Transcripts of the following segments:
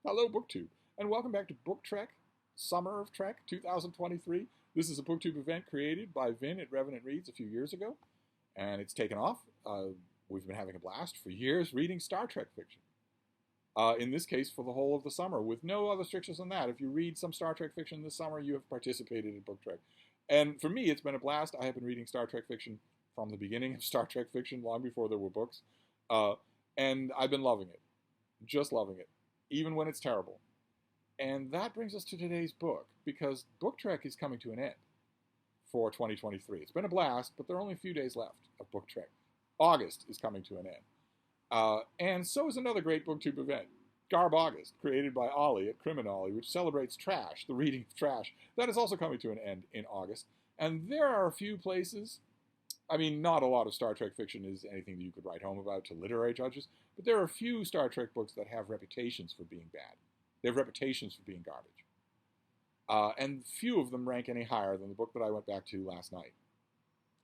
Hello, BookTube, and welcome back to Book Trek, Summer of Trek 2023. This is a BookTube event created by Vin at Revenant Reads a few years ago, and it's taken off. We've been having a blast for years reading Star Trek fiction. In this case, for the whole of the summer, with no other restrictions than that. If you read some Star Trek fiction this summer, you have participated in Book Trek. And for me, it's been a blast. I have been reading Star Trek fiction from the beginning of Star Trek fiction, long before there were books. And I've been loving it, just loving it, even when it's terrible. And that brings us to today's book, because Book Trek is coming to an end for 2023. It's been a blast, but there are only a few days left of Book Trek. August is coming to an end. And so is another great BookTube event, Garb August, created by Ollie at Criminolly, which celebrates trash, the reading of trash. That is also coming to an end in August. And there are a few places, I mean, not a lot of Star Trek fiction is anything that you could write home about to literary judges, but there are a few Star Trek books that have reputations for being bad. They have reputations for being garbage. And few of them rank any higher than the book that I went back to last night.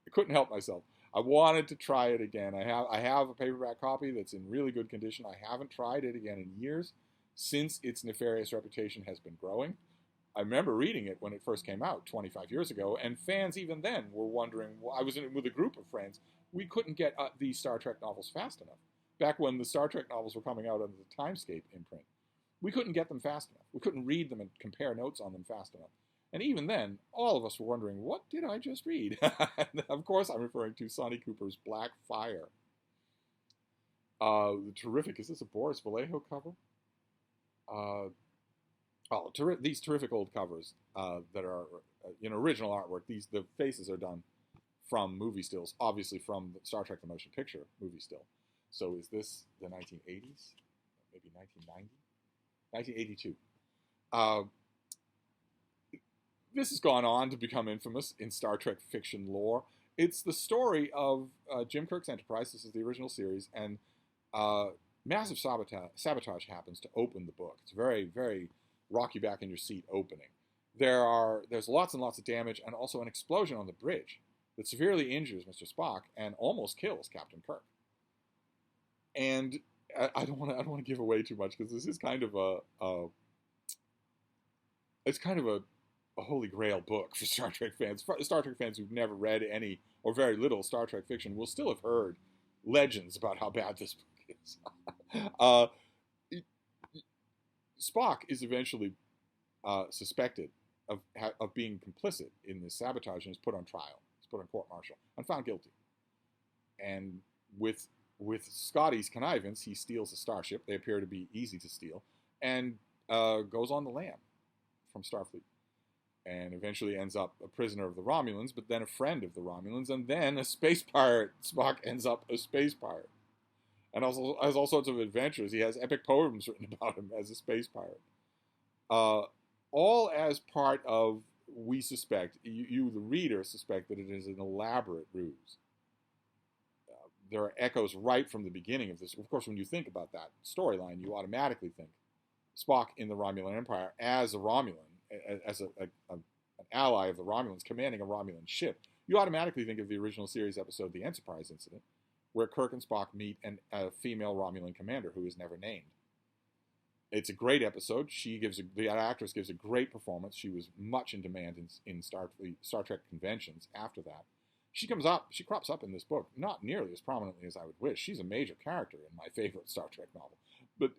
I couldn't help myself. I wanted to try it again. I have a paperback copy that's in really good condition. I haven't tried it again in years, since its nefarious reputation has been growing. I remember reading it when it first came out 25 years ago, and fans even then were wondering, well, I was in it with a group of friends, we couldn't get these Star Trek novels fast enough. Back when the Star Trek novels were coming out under the Timescape imprint, we couldn't get them fast enough. We couldn't read them and compare notes on them fast enough. And even then, all of us were wondering, what did I just read? Of course, I'm referring to Sonny Cooper's Black Fire. Terrific. Is this a Boris Vallejo cover? These terrific old covers that are original artwork. The faces are done from movie stills, obviously from Star Trek: The Motion Picture movie still. So is this the 1980s? Maybe 1990? 1982. This has gone on to become infamous in Star Trek fiction lore. It's the story of Jim Kirk's Enterprise. This is the original series, and massive sabotage happens to open the book. It's very, very rock you back in your seat opening. There's lots and lots of damage, and also an explosion on the bridge that severely injures Mr. Spock and almost kills Captain Kirk. And I don't want to give away too much, because this is kind of a holy grail book for Star Trek fans. Star Trek fans who've never read any or very little Star Trek fiction will still have heard legends about how bad this book is. Spock is eventually suspected of being complicit in this sabotage and is put on trial. He's put on court-martial and found guilty. And with Scotty's connivance, he steals a starship. They appear to be easy to steal, and goes on the lam from Starfleet, and eventually ends up a prisoner of the Romulans, but then a friend of the Romulans, and then a space pirate. Spock ends up a space pirate, and also has all sorts of adventures. He has epic poems written about him as a space pirate. All as part of, we suspect, you the reader suspect, that it is an elaborate ruse. There are echoes right from the beginning of this. Of course, when you think about that storyline, you automatically think Spock in the Romulan Empire as a Romulan, as an ally of the Romulans, commanding a Romulan ship. You automatically think of the original series episode, The Enterprise Incident, where Kirk and Spock meet a female Romulan commander who is never named. It's a great episode. The actress gives a great performance. She was much in demand in Star Trek conventions after that. She crops up in this book, not nearly as prominently as I would wish. She's a major character in my favorite Star Trek novel. But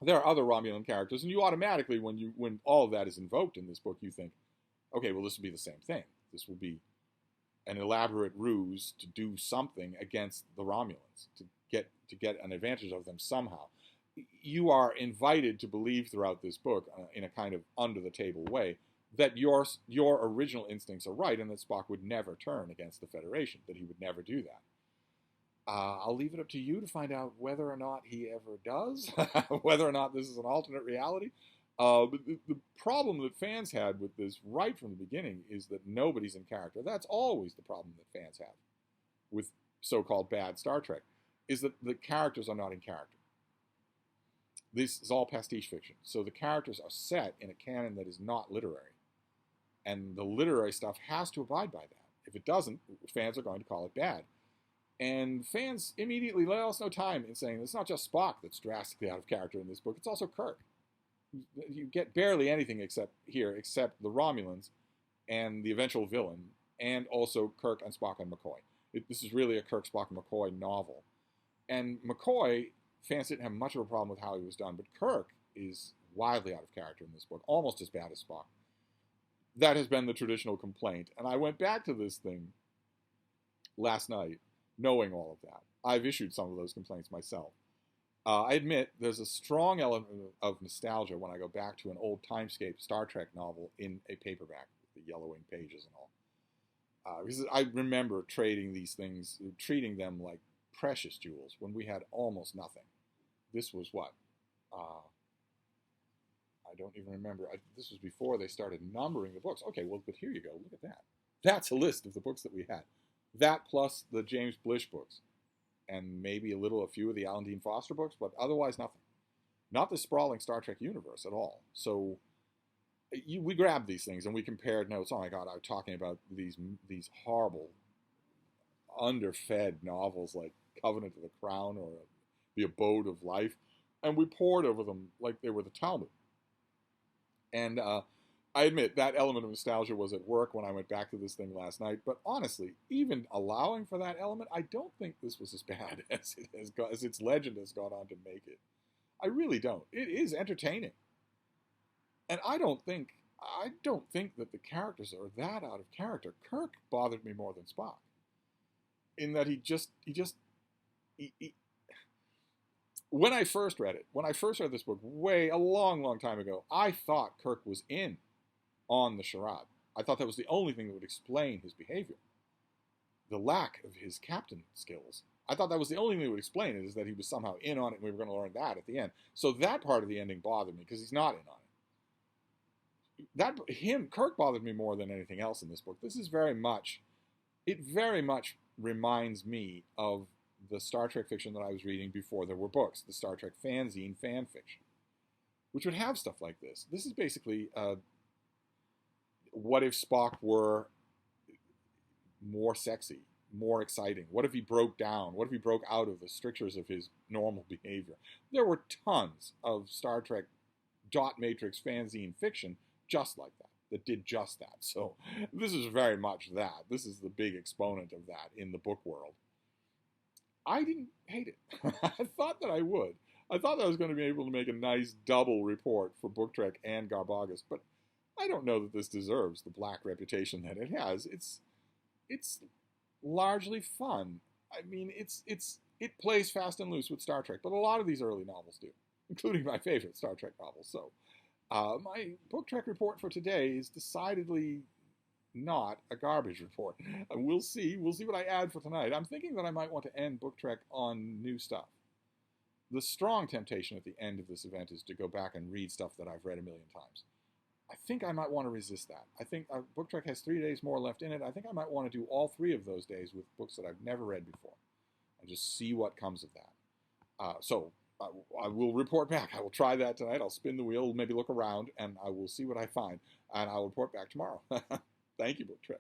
there are other Romulan characters, and you automatically, when all of that is invoked in this book, you think, okay, well, this will be the same thing. This will be an elaborate ruse to do something against the Romulans, to get an advantage of them somehow. You are invited to believe throughout this book, in a kind of under-the-table way, that your original instincts are right, and that Spock would never turn against the Federation, that he would never do that. I'll leave it up to you to find out whether or not he ever does, whether or not this is an alternate reality. But the problem that fans had with this right from the beginning is that nobody's in character. That's always the problem that fans have with so-called bad Star Trek, is that the characters are not in character. This is all pastiche fiction. So the characters are set in a canon that is not literary. And the literary stuff has to abide by that. If it doesn't, fans are going to call it bad. And fans immediately lost no time in saying it's not just Spock that's drastically out of character in this book, it's also Kirk. You get barely anything except the Romulans and the eventual villain, and also Kirk and Spock and McCoy. This is really a Kirk, Spock, and McCoy novel. And McCoy, fans didn't have much of a problem with how he was done, but Kirk is wildly out of character in this book, almost as bad as Spock. That has been the traditional complaint. And I went back to this thing last night, knowing all of that. I've issued some of those complaints myself. I admit there's a strong element of nostalgia when I go back to an old Timescape Star Trek novel in a paperback with the yellowing pages and all. Because I remember trading these things, treating them like precious jewels when we had almost nothing. This was what? I don't even remember. This was before they started numbering the books. Okay, well, but here you go. Look at that. That's a list of the books that we had. That plus the James Blish books. And maybe a few of the Alan Dean Foster books, but otherwise nothing. Not the sprawling Star Trek universe at all. So we grabbed these things and we compared notes. Oh my God, I was talking about these horrible, underfed novels like Covenant of the Crown or The Abode of Life, and we pored over them like they were the Talmud. And I admit that element of nostalgia was at work when I went back to this thing last night. But honestly, even allowing for that element, I don't think this was as bad as its legend has gone on to make it. I really don't. It is entertaining, and I don't think that the characters are that out of character. Kirk bothered me more than Spock, in that he when I first read this book, a long time ago, I thought Kirk was in on the charade. I thought that was the only thing that would explain his behavior. The lack of his captain skills. I thought that was the only thing that would explain it, is that he was somehow in on it and we were going to learn that at the end. So that part of the ending bothered me because he's not in on it. Kirk bothered me more than anything else in this book. It very much reminds me of the Star Trek fiction that I was reading before there were books, the Star Trek fanzine fan fiction, which would have stuff like this. This is basically what if Spock were more sexy, more exciting? What if he broke down? What if he broke out of the strictures of his normal behavior? There were tons of Star Trek dot matrix fanzine fiction just like that did just that. So this is very much that. This is the big exponent of that in the book world. I didn't hate it. I thought that I would. I thought that I was going to be able to make a nice double report for Book Trek and Garbagas, but I don't know that this deserves the black reputation that it has. It's largely fun. I mean, it plays fast and loose with Star Trek, but a lot of these early novels do, including my favorite Star Trek novels. So my Book Trek report for today is decidedly not a garbage report. We'll see. We'll see what I add for tonight. I'm thinking that I might want to end Book Trek on new stuff. The strong temptation at the end of this event is to go back and read stuff that I've read a million times. I think I might want to resist that. I think Book Trek has 3 days more left in it. I think I might want to do all 3 of those days with books that I've never read before and just see what comes of that. So I will report back. I will try that tonight. I'll spin the wheel, maybe look around, and I will see what I find. And I will report back tomorrow. Thank you, Book Trek.